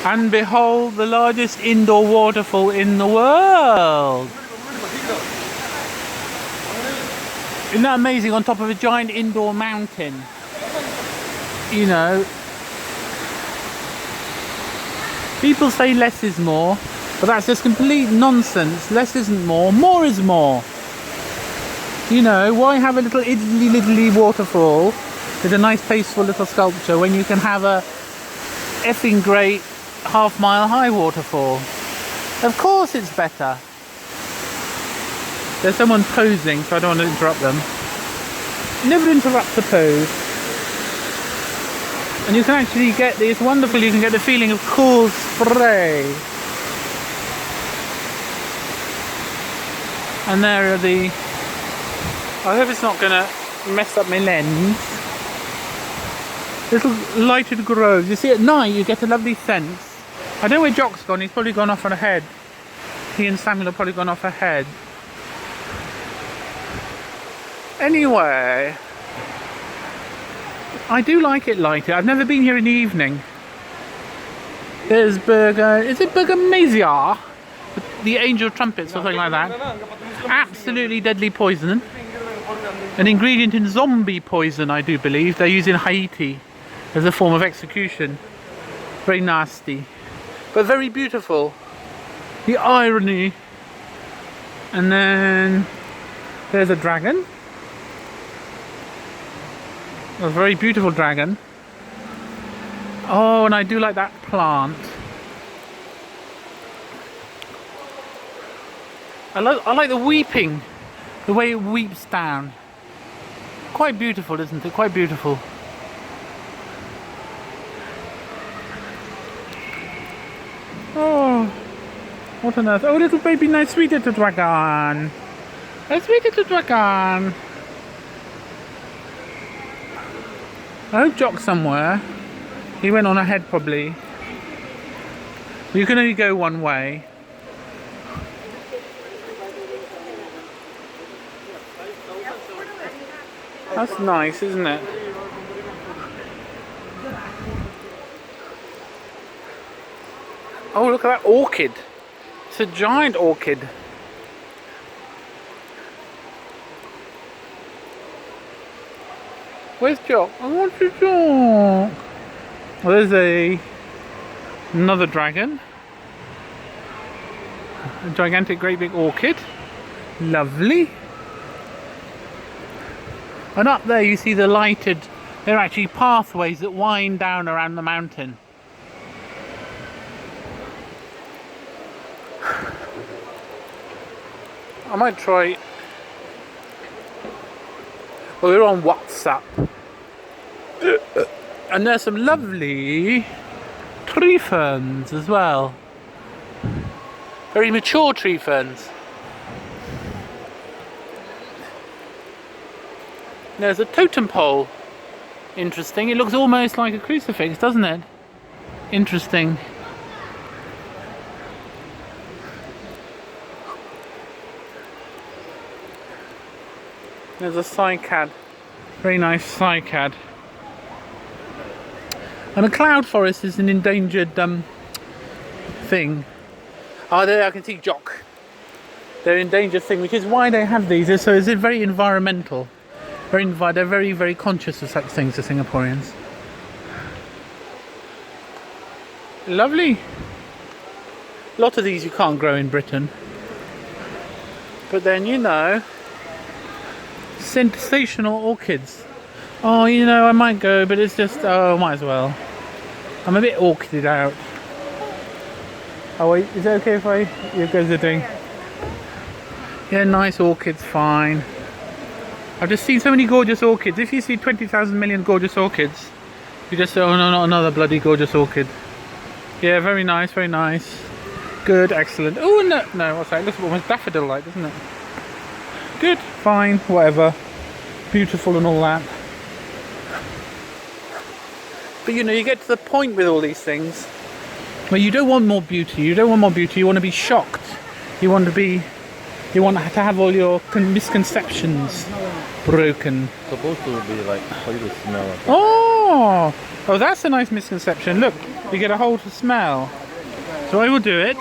And behold, the largest indoor waterfall in the world. Isn't that amazing? On top of a giant indoor mountain. You know, people say less is more, but that's just complete nonsense. Less isn't more is more. You know, why have a little idly waterfall with a nice tasteful little sculpture when you can have a effing great half-mile high waterfall? Of course it's better. There's someone posing, so I don't want to interrupt them. Never interrupt the pose. And you can actually get this wonderful, you can get the feeling of cool spray. And there are the, I hope it's not going to mess up my lens. Little lighted groves. You see, at night you get a lovely sense. I don't know where Jock's gone, he's probably gone off on ahead. He and Samuel have probably gone off ahead. Anyway, I do like it lighted. I've never been here in the evening. There's is it Burgamazia? The angel trumpets or something like that. Absolutely deadly poison. An ingredient in zombie poison, I do believe. They use in Haiti as a form of execution. Very nasty. But very beautiful. The irony. And then there's a dragon. A very beautiful dragon. Oh, and I do like that plant. I like the weeping, the way it weeps down. Quite beautiful, isn't it? Quite beautiful. Oh, what on earth? Oh, little baby, nice sweet little dragon. A sweet little dragon. I hope Jock's somewhere. He went on ahead probably. You can only go one way. That's nice, isn't it? Oh, look at that orchid. It's a giant orchid. Where's Jock? I want to Jock. Well, there's another dragon. A gigantic, great big orchid. Lovely. And up there you see the lighted, they're actually pathways that wind down around the mountain. I might try. Well, we're on WhatsApp. And there's some lovely tree ferns as well. Very mature tree ferns. There's a totem pole. Interesting. It looks almost like a crucifix, doesn't it? Interesting. There's a cycad. Very nice cycad. And a cloud forest is an endangered thing. Oh, there I can see Jock. They're an endangered thing, which is why they have these. So it's very environmental. They're very, very conscious of such things, the Singaporeans. Lovely. A lot of these you can't grow in Britain. But then, you know, sensational orchids. Oh, you know, I might go, but it's just, oh, might as well. I'm a bit orchided out. Oh wait, is it okay if you guys are doing? Yeah, nice orchids, fine. I've just seen so many gorgeous orchids. If you see 20,000 million gorgeous orchids, you just say, oh no, not another bloody gorgeous orchid. Yeah, very nice, very nice. Good, excellent. Oh, no, what's that? It looks almost daffodil-like, doesn't it? Good, fine, whatever. Beautiful and all that. But you know, you get to the point with all these things where you don't want more beauty. You don't want more beauty. You want to be shocked. You want to have all your misconceptions broken. Supposed to be like how you smell it. Oh, Oh, that's a nice misconception. Look, you get a whole to smell. So I will do it.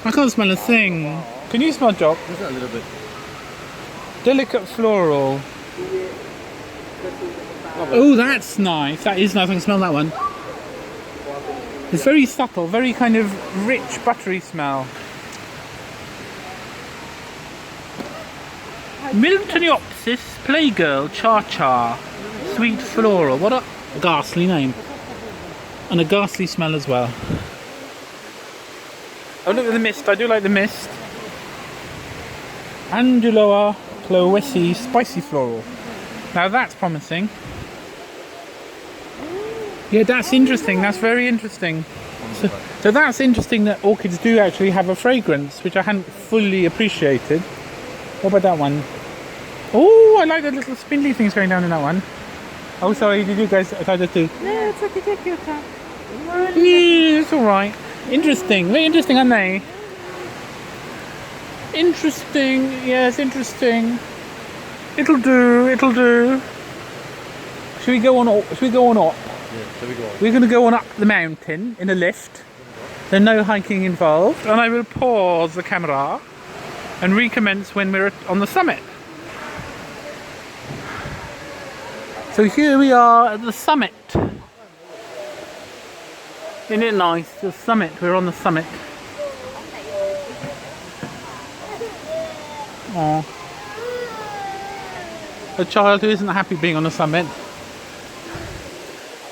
I can't smell a thing. Can you smell, Jock? Just a little bit. Delicate floral. Oh, that's nice. That is nice. I can smell that one. It's very subtle, very kind of rich, buttery smell. Miltoniopsis playgirl cha-cha. Sweet floral. What a ghastly name. And a ghastly smell as well. Oh, look at the mist. I do like the mist. Anguloa cloesi spicy floral. Now that's promising. Yeah, that's interesting. That's very interesting. So that's interesting that orchids do actually have a fragrance, which I hadn't fully appreciated. What about that one? Oh, I like the little spindly things going down in that one. Oh, sorry, did you guys try to do? No, it's okay, take your time. Yeah, it's alright. Interesting. Very interesting, aren't they? Interesting. Yes, interesting. It'll do. It'll do. Should we go on up? Should we go on up? Yeah, shall we go on? We're going to go on up the mountain in a lift. There's no hiking involved. And I will pause the camera and recommence when we're on the summit. So here we are at the summit. Isn't it nice? The summit. We're on the summit. Aww. A child who isn't happy being on the summit.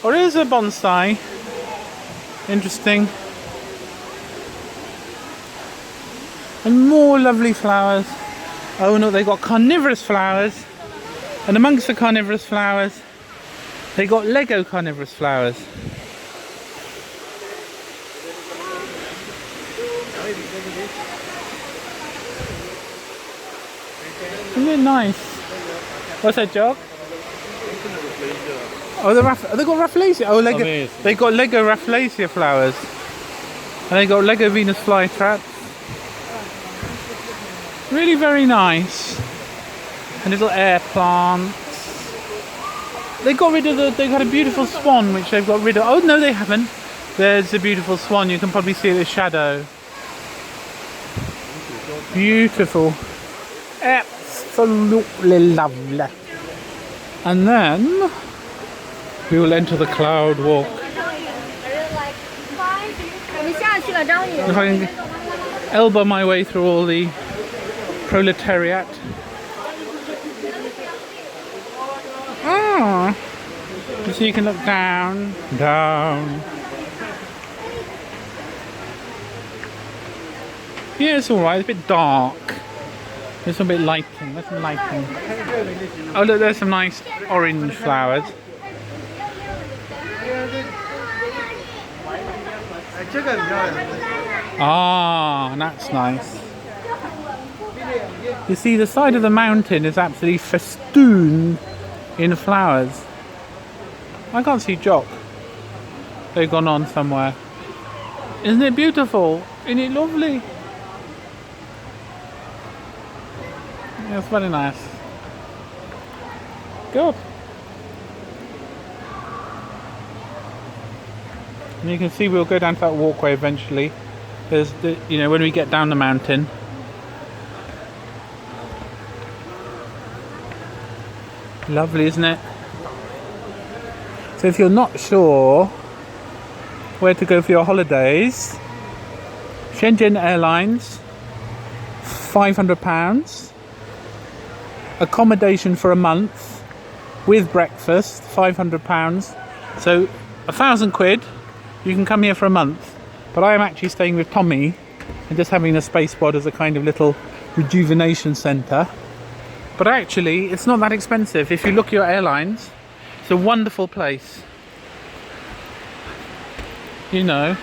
Or is a bonsai. Interesting. And more lovely flowers. Oh no, they got carnivorous flowers. And amongst the carnivorous flowers, they got Lego carnivorous flowers. Isn't it nice? What's that, Jock? Oh, they got Rafflesia. Oh, Lego. Amazing. They got Lego Rafflesia flowers, and they got Lego Venus flytraps. Really very nice. And little air plants. They got rid of they got a beautiful swan, which they've got rid of. Oh no, they haven't. There's a beautiful swan. You can probably see the shadow. Beautiful. Absolutely lovely. And then we will enter the cloud walk. If I can elbow my way through all the proletariat. Ah, so you can look down, down. Yeah, it's alright, it's a bit dark. There's some bit lighting, there's some lighting. Oh look, there's some nice orange flowers. Ah, that's nice. You see, the side of the mountain is absolutely festooned in flowers. I can't see Jock. They've gone on somewhere. Isn't it beautiful? Isn't it lovely? Yeah, it's very nice. Good. And you can see we'll go down to that walkway eventually. There's the, you know, when we get down the mountain. Lovely, isn't it? So if you're not sure where to go for your holidays, Shenzhen Airlines, £500. Accommodation for a month with breakfast, £500. So £1,000. You can come here for a month. But I am actually staying with Tommy and just having a space pod as a kind of little rejuvenation centre. But actually, it's not that expensive. If you look at your airlines, it's a wonderful place. You know,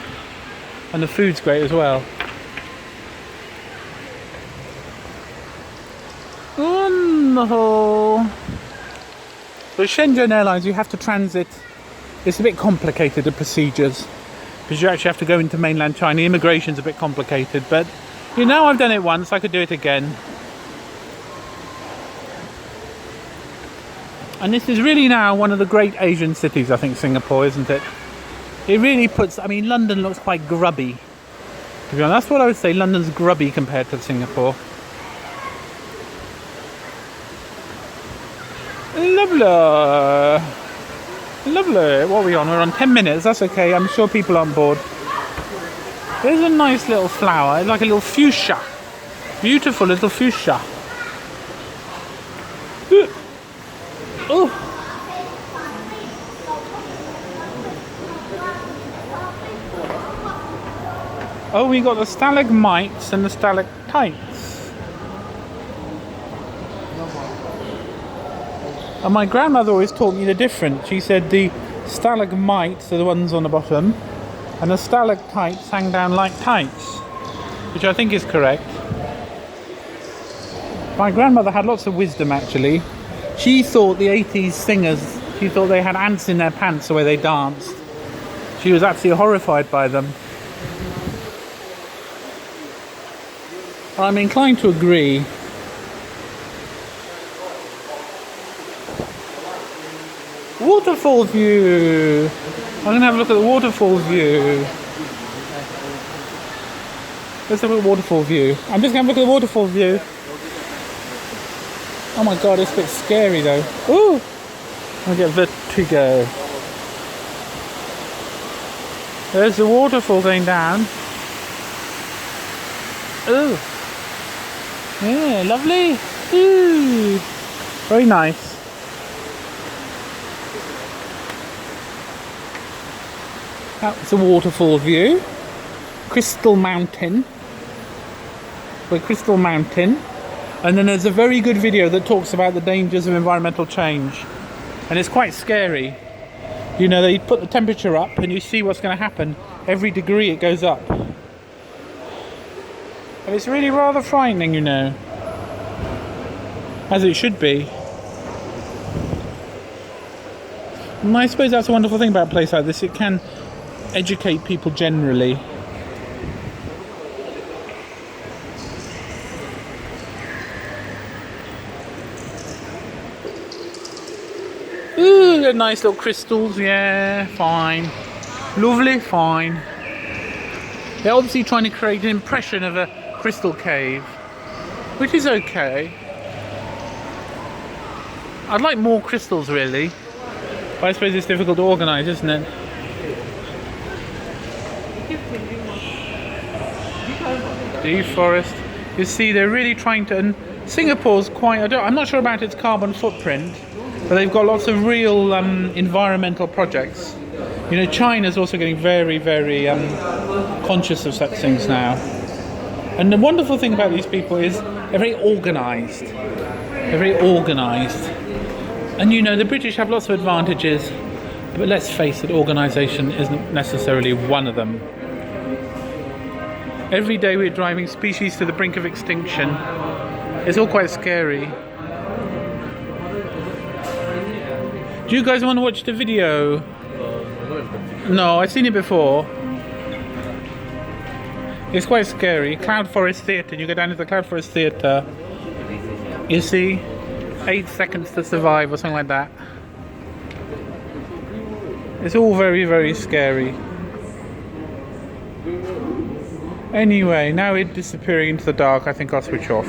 and the food's great as well. Wonderful. But Shenzhen Airlines, you have to transit. It's a bit complicated, the procedures, because you actually have to go into mainland China. Immigration's a bit complicated, but you know, I've done it once, I could do it again. And this is really now one of the great Asian cities, I think, Singapore, isn't it? It really puts, I mean, London looks quite grubby. To be honest, that's what I would say, London's grubby compared to Singapore. Lovely. Lovely. What are we on? We're on 10 minutes. That's okay. I'm sure people are on board. There's a nice little flower. It's like a little fuchsia. Beautiful little fuchsia. Oh. Oh, we got the stalagmites and the stalactites. And my grandmother always taught me the difference. She said the stalagmites are the ones on the bottom, and the stalactites hang down like tights, which I think is correct. My grandmother had lots of wisdom, actually. She thought the 80s singers, she thought they had ants in their pants the way they danced. She was absolutely horrified by them. I'm inclined to agree. Waterfall view. I'm going to have a look at the waterfall view. Let's have a look at the waterfall view. I'm just going to look at the waterfall view. Oh my god, it's a bit scary though. Ooh! I get vertigo. There's the waterfall going down. Ooh! Yeah, lovely. Ooh! Very nice. That's a waterfall view. Crystal Mountain. We're Crystal Mountain. And then there's a very good video that talks about the dangers of environmental change. And it's quite scary. You know, they put the temperature up and you see what's going to happen. Every degree it goes up. And it's really rather frightening, you know. As it should be. And I suppose that's a wonderful thing about a place like this. It can educate people generally. Ooh, they're nice little crystals, yeah, fine. Lovely, fine. They're obviously trying to create an impression of a crystal cave, which is okay. I'd like more crystals, really. But I suppose it's difficult to organise, isn't it? Deep forest. You see, they're really trying to... And Singapore's quite... I'm not sure about its carbon footprint, but they've got lots of real environmental projects. You know, China's also getting very, very conscious of such things now. And the wonderful thing about these people is they're very organised. They're very organised. And you know, the British have lots of advantages, but let's face it, organisation isn't necessarily one of them. Every day we're driving species to the brink of extinction. It's all quite scary. Do you guys want to watch the video? No, I've seen it before. It's quite scary. Cloud Forest Theatre. You go down to the Cloud Forest Theatre. You see, 8 seconds to survive or something like that. It's all very, very scary. Anyway, now it's disappearing into the dark. I think I'll switch off.